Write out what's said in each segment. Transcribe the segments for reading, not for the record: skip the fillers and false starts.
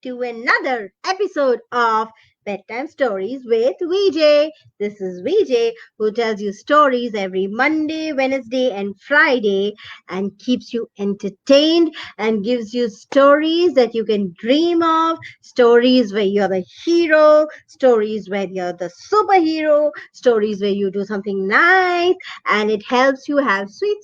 to another episode of Bedtime Stories with VJ. This is VJ who tells you stories every Monday, Wednesday, and Friday and keeps you entertained and gives you stories that you can dream of, stories where you're the hero, stories where you're the superhero, stories where you do something nice, and it helps you have sweet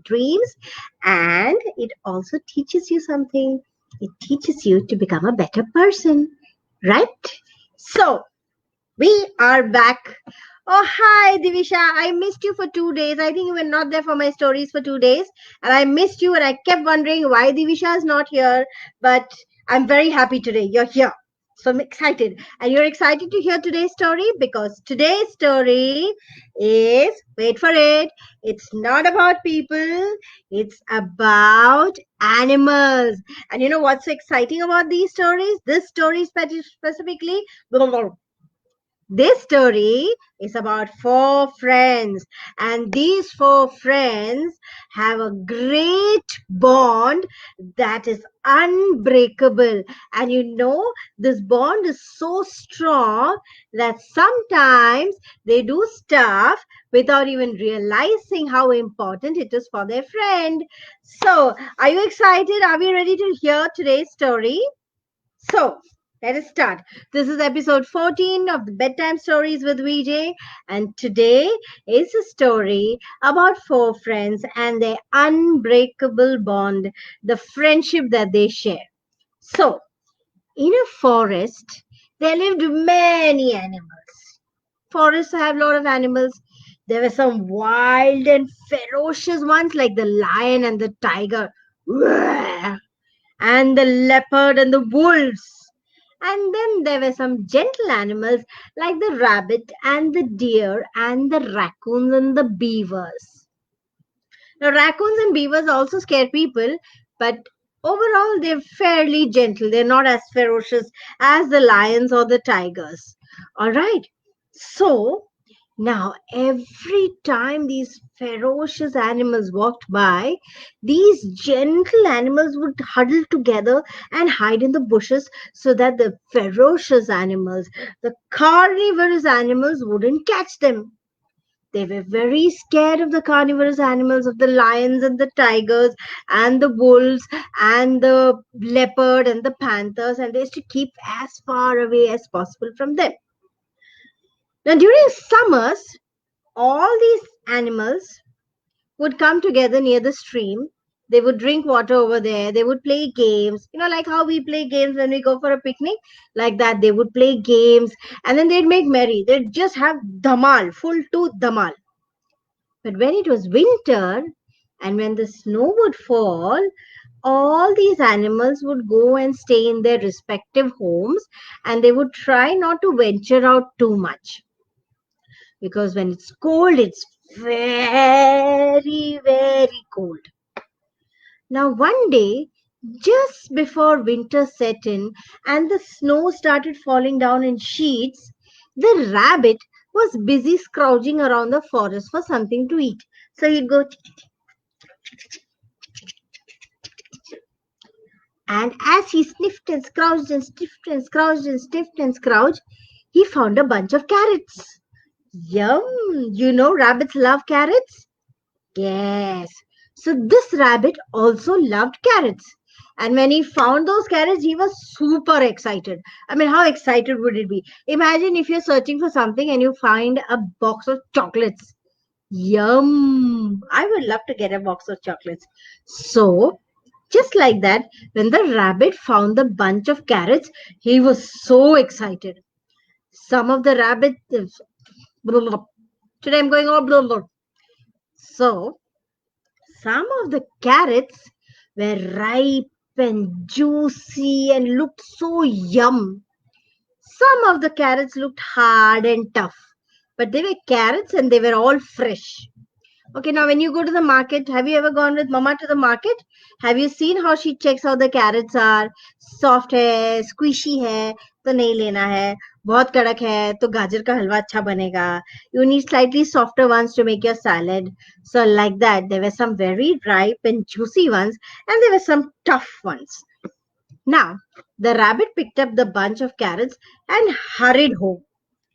dreams, and it also teaches you something. It teaches you to become a better person, right? So, we are back. Oh, hi, Divisha. I missed you for 2 days. I think you were not there for my stories for 2 days. And I missed you, and I kept wondering why Divisha is not here. But I'm very happy today. You're here. So I'm excited. And you're excited to hear today's story because today's story is, wait for it, it's not about people, it's about animals. And you know what's so exciting about these stories? This story specifically, this story is about four friends, and these four friends have a great bond that is unbreakable. And you know, this bond is so strong that sometimes they do stuff without even realizing how important it is for their friend. So, are you excited? Are we ready to hear today's story? So, let us start. This is episode 14 of the Bedtime Stories with VJ, and today is a story about four friends and their unbreakable bond, the friendship that they share. So, in a forest, there lived many animals. Forests have a lot of animals. There were some wild and ferocious ones like the lion and the tiger, and the leopard and the wolves. And then there were some gentle animals like the rabbit and the deer and the raccoons and the beavers. Now, raccoons and beavers also scare people, but overall they're fairly gentle. They're not as ferocious as the lions or the tigers. All right. So, now, every time these ferocious animals walked by, these gentle animals would huddle together and hide in the bushes so that the ferocious animals, the carnivorous animals, wouldn't catch them. They were very scared of the carnivorous animals, of the lions and the tigers and the wolves and the leopard and the panthers, and they used to keep as far away as possible from them. Now, during summers, all these animals would come together near the stream. They would drink water over there. They would play games, like how we play games when we go for a picnic. Like that, they would play games and then they'd make merry. They'd just have dhamal, full tooth dhamal. But when it was winter and when the snow would fall, all these animals would go and stay in their respective homes, and they would try not to venture out too much. Because when it's cold, it's very, very cold. Now, one day, just before winter set in and the snow started falling down in sheets, the rabbit was busy scrounging around the forest for something to eat. So he'd go, and as he sniffed and scrounged and sniffed and scrounged and sniffed and scrounged, he found a bunch of carrots. Yum! Rabbits love carrots? Yes. So this rabbit also loved carrots. And when he found those carrots, he was super excited. I mean, how excited would it be? Imagine if you're searching for something and you find a box of chocolates. Yum! I would love to get a box of chocolates. So, just like that, when the rabbit found the bunch of carrots, he was so excited. Some of the rabbit, today I'm going all. So, some of the carrots were ripe and juicy and looked so yum. Some of the carrots looked hard and tough, but they were carrots and they were all fresh. Okay, now when you go to the market, have you ever gone with mama to the market? Have you seen how she checks how the carrots are? Soft है, squishy है, तो नहीं लेना है. बहुत कड़क है, तो गाजर का हलवा अच्छा बनेगा. You need slightly softer ones to make your salad. So like that, there were some very ripe and juicy ones, and there were some tough ones. Now, the rabbit picked up the bunch of carrots and hurried home.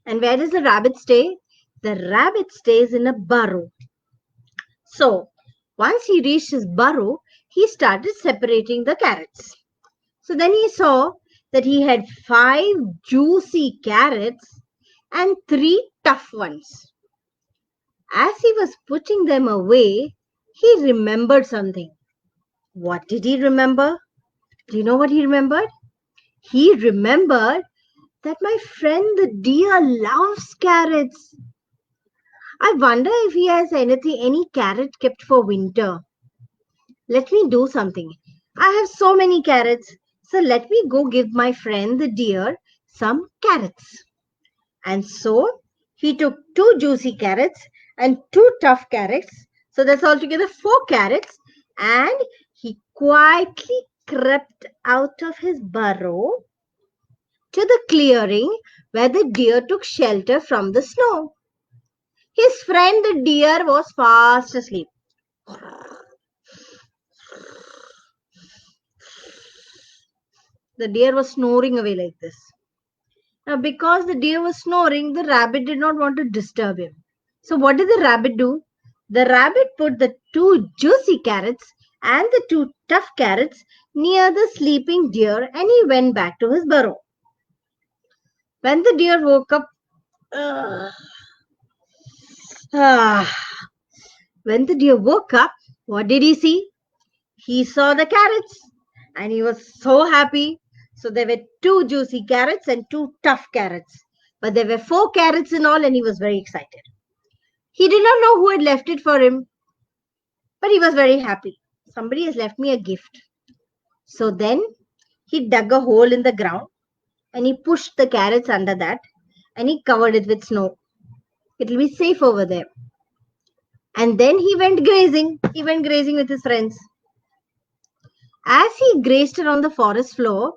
And where does the rabbit stay? The rabbit stays in a burrow. So, once he reached his burrow, he started separating the carrots. So then he saw that he had 5 juicy carrots and 3 tough ones. As he was putting them away, he remembered something. What did he remember? Do you know what he remembered? He remembered that my friend the deer loves carrots. I wonder if he has any carrot kept for winter. Let me do something. I have so many carrots, so let me go give my friend the deer some carrots. And so he took 2 juicy carrots and 2 tough carrots. So that's altogether 4 carrots. And he quietly crept out of his burrow to the clearing where the deer took shelter from the snow. His friend the deer was fast asleep. The deer was snoring away like this. Now, because the deer was snoring, the rabbit did not want to disturb him. So, what did the rabbit do? The rabbit put the 2 juicy carrots and the 2 tough carrots near the sleeping deer and he went back to his burrow. When the deer woke up, uh, ah, when the deer woke up, what did he see? He saw the carrots and he was so happy. So there were 2 juicy carrots and 2 tough carrots. But there were 4 carrots in all and he was very excited. He did not know who had left it for him, but he was very happy. Somebody has left me a gift. So then he dug a hole in the ground and he pushed the carrots under that and he covered it with snow. It will be safe over there. And then he went grazing. He went grazing with his friends. As he grazed around the forest floor,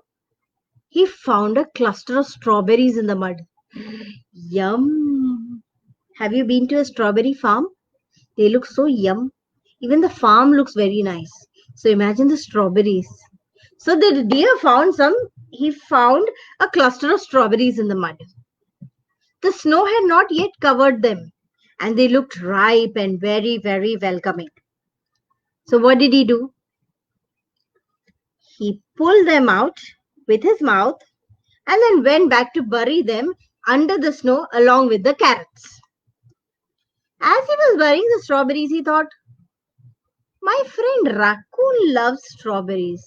he found a cluster of strawberries in the mud. Yum! Have you been to a strawberry farm? They look so yum. Even the farm looks very nice. So imagine the strawberries. So the deer he found a cluster of strawberries in the mud. The snow had not yet covered them and they looked ripe and very, very welcoming. So what did he do? He pulled them out with his mouth and then went back to bury them under the snow along with the carrots. As he was burying the strawberries, he thought, my friend Raccoon loves strawberries.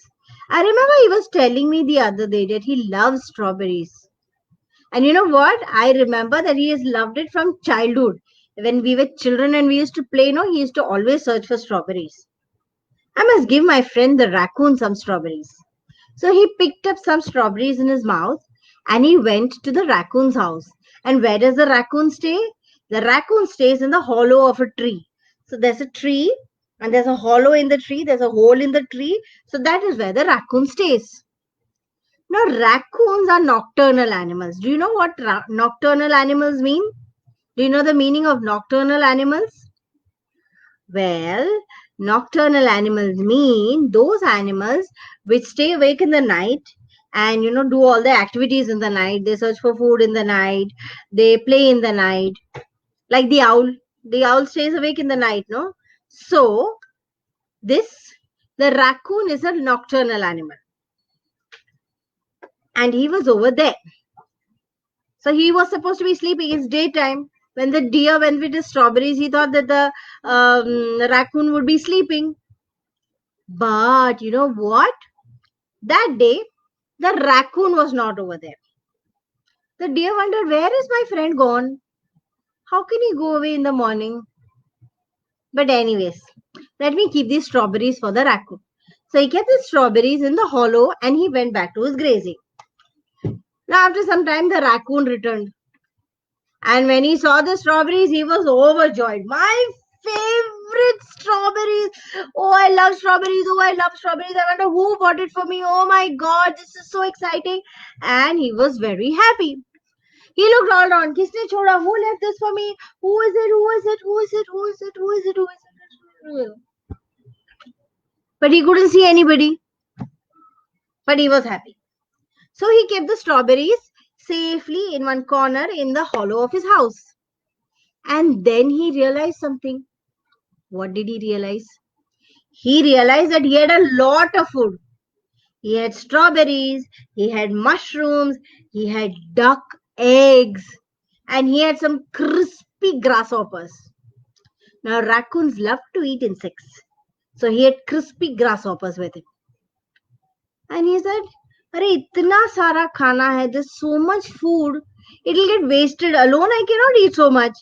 I remember he was telling me the other day that he loves strawberries. And you know what? I remember that he has loved it from childhood. When we were children and we used to play, he used to always search for strawberries. I must give my friend the raccoon some strawberries. So he picked up some strawberries in his mouth and he went to the raccoon's house. And where does the raccoon stay? The raccoon stays in the hollow of a tree. So there's a tree and there's a hollow in the tree, there's a hole in the tree. So that is where the raccoon stays. Now, raccoons are nocturnal animals. Do you know what nocturnal animals mean? Do you know the meaning of nocturnal animals? Well, nocturnal animals mean those animals which stay awake in the night and do all the activities in the night. They search for food in the night, they play in the night, like the owl. The owl stays awake in the night, no? So the raccoon is a nocturnal animal and he was over there. So he was supposed to be sleeping. It's daytime. When the deer went with his strawberries, he thought that the raccoon would be sleeping. But you know what? That day, the raccoon was not over there. The deer wondered, where is my friend gone? How can he go away in the morning? But anyways, let me keep these strawberries for the raccoon. So he kept the strawberries in the hollow and he went back to his grazing. Now after some time, the raccoon returned. And when he saw the strawberries, he was overjoyed. My favorite strawberries. Oh, I love strawberries. Oh, I love strawberries. I wonder who bought it for me. Oh my God, this is so exciting. And he was very happy. He looked all around. Kisne choda? Who left this for me? Who is it? Who is it? Who is it? Who is it? Who is it? Who is it? But he couldn't see anybody. but he was happy. So he kept the strawberries safely in one corner in the hollow of his house. And then he realized something. What did he realize? He realized that he had a lot of food. He had strawberries, he had mushrooms, he had duck eggs, and he had some crispy grasshoppers. Now, raccoons love to eat insects. So he had crispy grasshoppers with him. And he said, Arey, itna sara khana hai, there's so much food, it'll get wasted. Alone, I cannot eat so much.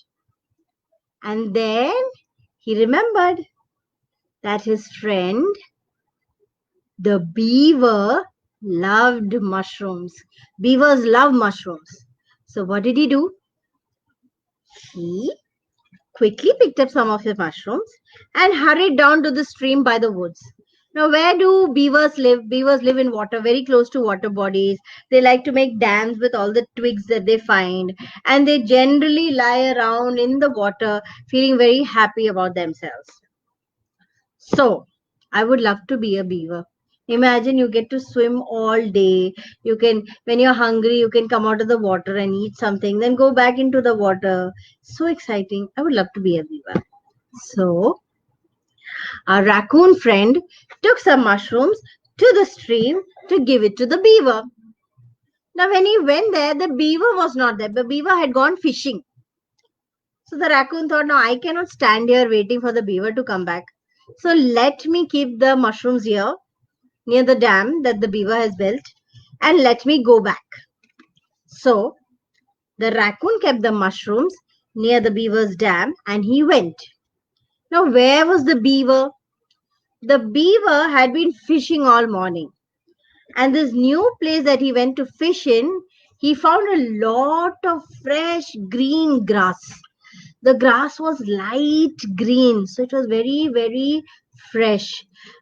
And then he remembered that his friend, the beaver, loved mushrooms. Beavers love mushrooms. So what did he do? He quickly picked up some of his mushrooms and hurried down to the stream by the woods. Now, where do beavers live? Beavers live in water, very close to water bodies. They like to make dams with all the twigs that they find, and they generally lie around in the water feeling very happy about themselves. So, I would love to be a beaver. Imagine you get to swim all day. You can, when you're hungry, you can come out of the water and eat something, then go back into the water. So exciting. I would love to be a beaver. So, our raccoon friend took some mushrooms to the stream to give it to the beaver. Now, when he went there, the beaver was not there. The beaver had gone fishing. So the raccoon thought, no, I cannot stand here waiting for the beaver to come back. So let me keep the mushrooms here near the dam that the beaver has built and let me go back. So the raccoon kept the mushrooms near the beaver's dam and he went. Now, where was the beaver? The beaver had been fishing all morning. And this new place that he went to fish in, he found a lot of fresh green grass. The grass was light green, so it was very, very fresh.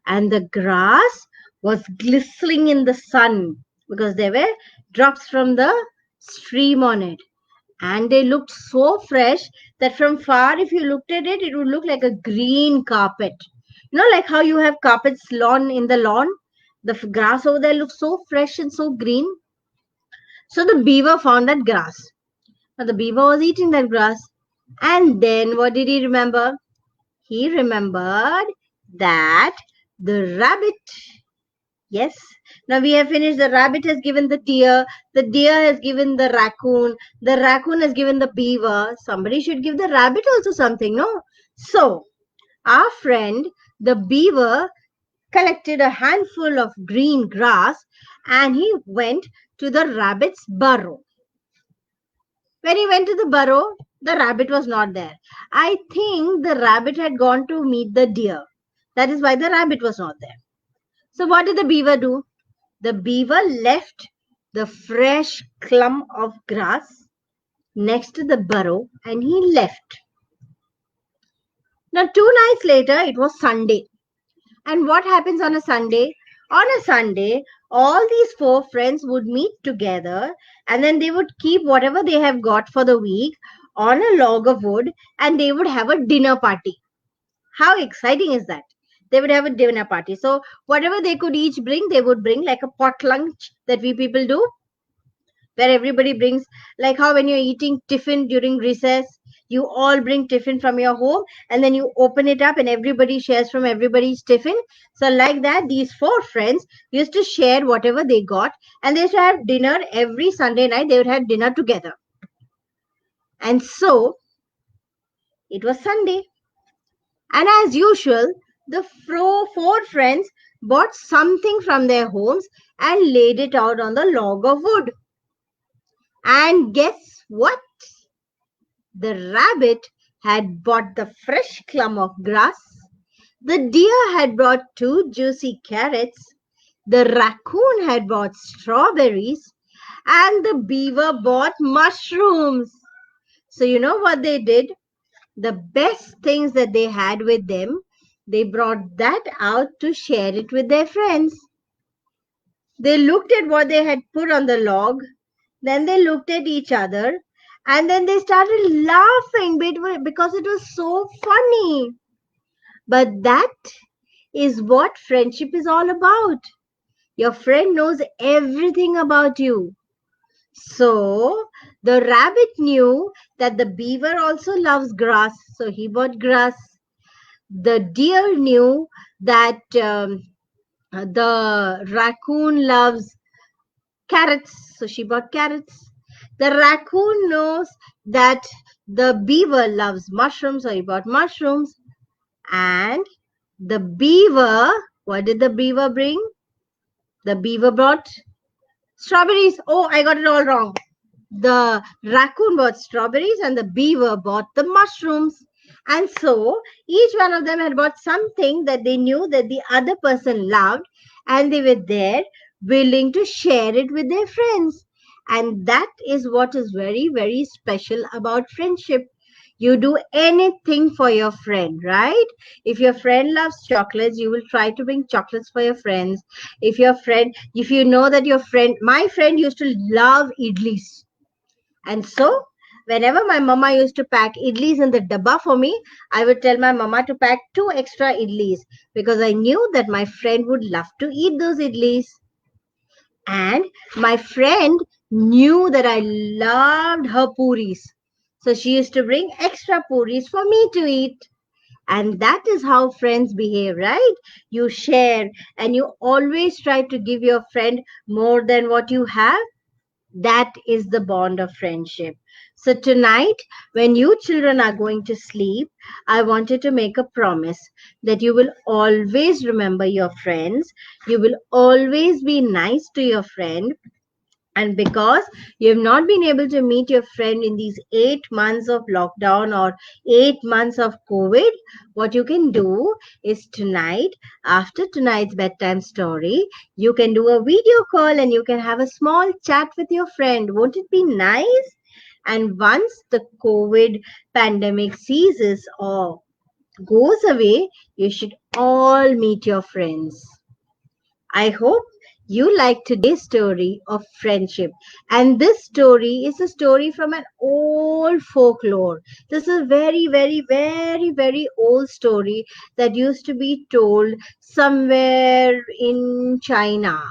And the grass was glistening in the sun because there were drops from the stream on it. And they looked so fresh that from far, if you looked at it, it would look like a green carpet. You know, like how you have carpets lawn in the lawn? The grass over there looks so fresh and so green. So the beaver found that grass. Now the beaver was eating that grass. And then what did he remember? He remembered that the rabbit, yes, now we have finished. The rabbit has given the deer has given the raccoon has given the beaver. Somebody should give the rabbit also something, no? So, our friend, the beaver, collected a handful of green grass and he went to the rabbit's burrow. When he went to the burrow, the rabbit was not there. I think the rabbit had gone to meet the deer. That is why the rabbit was not there. So what did the beaver do? The beaver left the fresh clump of grass next to the burrow and he left. Now 2 nights later, it was Sunday. And what happens on a Sunday? On a Sunday, all these four friends would meet together and then they would keep whatever they have got for the week on a log of wood and they would have a dinner party. How exciting is that? They would have a dinner party. So, whatever they could each bring, they would bring like a pot lunch that we people do, where everybody brings, like how when you're eating tiffin during recess, you all bring tiffin from your home and then you open it up and everybody shares from everybody's tiffin. So like that, these four friends used to share whatever they got and they used to have dinner every Sunday night. They would have dinner together. And so it was Sunday. And as usual, the four friends bought something from their homes and laid it out on the log of wood. And guess what? The rabbit had bought the fresh clump of grass. The deer had brought 2 juicy carrots. The raccoon had bought strawberries. And the beaver bought mushrooms. So you know what they did? The best things that they had with them, they brought that out to share it with their friends. They looked at what they had put on the log. Then they looked at each other and then they started laughing because it was so funny. But that is what friendship is all about. Your friend knows everything about you. So the rabbit knew that the beaver also loves grass, so he bought grass. The deer knew that the raccoon loves carrots, so she bought carrots. The raccoon knows that the beaver loves mushrooms, so he bought mushrooms. And the beaver, what did the beaver bring? The beaver brought strawberries. Oh, I got it all wrong. The raccoon bought strawberries and the beaver bought the mushrooms. And so each one of them had bought something that they knew that the other person loved, and they were there willing to share it with their friends. And that is what is very, very special about friendship. You do anything for your friend, right? If your friend loves chocolates, you will try to bring chocolates for your friends. If you know that my friend used to love idlis, and so, whenever my mama used to pack idlis in the dabba for me, I would tell my mama to pack two extra idlis because I knew that my friend would love to eat those idlis. And my friend knew that I loved her puris. So she used to bring extra puris for me to eat. And that is how friends behave, right? You share and you always try to give your friend more than what you have. That is the bond of friendship. So tonight, when you children are going to sleep, I wanted to make a promise that you will always remember your friends. You will always be nice to your friend, and because you have not been able to meet your friend in these 8 months of lockdown or 8 months of COVID, what you can do is tonight, after tonight's bedtime story, you can do a video call and you can have a small chat with your friend. Won't it be nice? And once the COVID pandemic ceases or goes away, you should all meet your friends. I hope you like today's story of friendship. And this story is a story from an old folklore. This is a very, very, very, very old story that used to be told somewhere in China.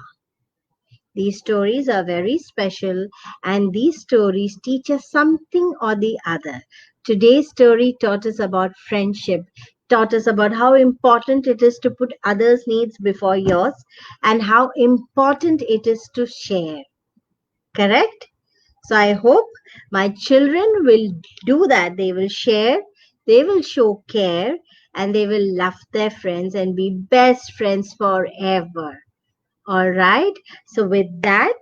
These stories are very special, and these stories teach us something or the other. Today's story taught us about friendship, taught us about how important it is to put others' needs before yours, and how important it is to share. Correct? So I hope my children will do that. They will share, they will show care, and they will love their friends and be best friends forever. All right. So, with that,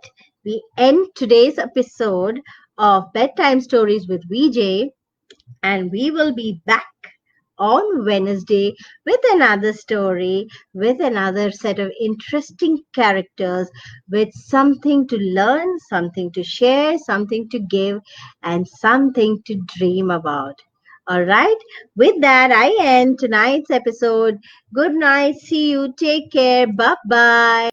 we end today's episode of Bedtime Stories with VJ, and we will be back on Wednesday with another story, with another set of interesting characters, with something to learn, something to share, something to give, and something to dream about. All right. With that, I end tonight's episode. Good night. See you. Take care. Bye bye.